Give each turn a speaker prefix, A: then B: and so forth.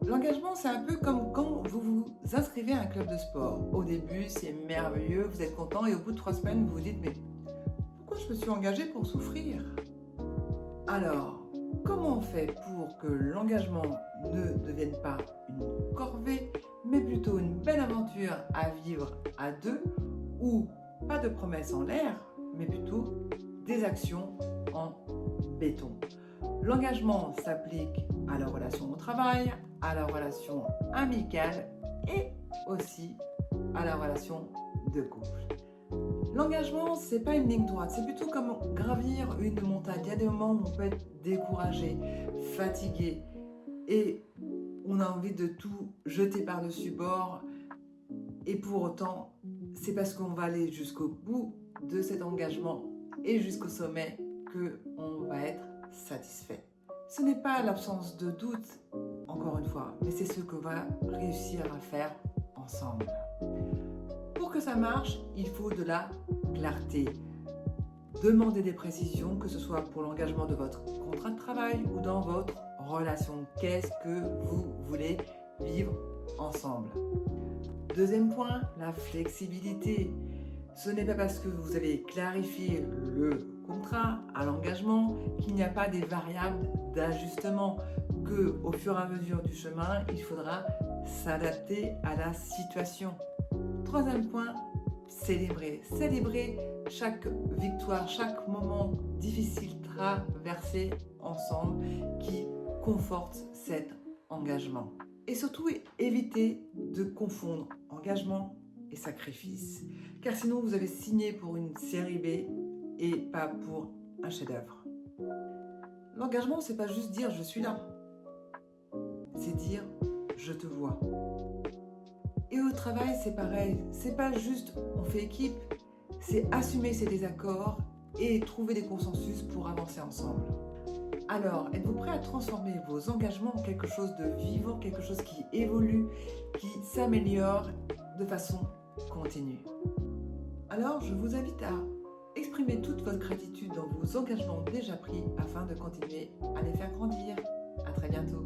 A: L'engagement, c'est un peu comme quand vous vous inscrivez à un club de sport. Au début, c'est merveilleux, vous êtes content et au bout de 3 semaines, vous vous dites, mais pourquoi je me suis engagé pour souffrir? Alors, comment on fait pour que l'engagement ne devienne pas une corvée, mais plutôt une belle aventure à vivre à deux, ou pas de promesses en l'air, mais plutôt des actions en béton? L'engagement s'applique à la relation au travail, à la relation amicale et aussi à la relation de couple. L'engagement, c'est pas une ligne droite, c'est plutôt comme gravir une montagne. Il y a des moments où on peut être découragé, fatigué et on a envie de tout jeter par-dessus bord. Et pour autant, c'est parce qu'on va aller jusqu'au bout de cet engagement et jusqu'au sommet qu'on va être satisfait. Ce n'est pas l'absence de doute, encore une fois, mais c'est ce qu'on va réussir à faire ensemble. Pour que ça marche, il faut de la clarté. Demandez des précisions, que ce soit pour l'engagement de votre contrat de travail ou dans votre relation. Qu'est-ce que vous voulez vivre ensemble? Deuxième point, la flexibilité. Ce n'est pas parce que vous avez clarifié le contrat à l'engagement qu'il n'y a pas des variables d'ajustement, que au fur et à mesure du chemin, il faudra s'adapter à la situation. Troisième point, célébrer. Célébrer chaque victoire, chaque moment difficile traversé ensemble qui conforte cet engagement. Et surtout, évitez de confondre engagement et sacrifice. Car sinon, vous avez signé pour une série B et pas pour un chef-d'œuvre. L'engagement, c'est pas juste dire je suis là. C'est dire je te vois. Et au travail, c'est pareil. C'est pas juste on fait équipe, c'est assumer ses désaccords et trouver des consensus pour avancer ensemble. Alors, êtes-vous prêt à transformer vos engagements en quelque chose de vivant, quelque chose qui évolue, qui s'améliore de façon continue? Alors, je vous invite à exprimer toute votre gratitude dans vos engagements déjà pris afin de continuer à les faire grandir. À très bientôt.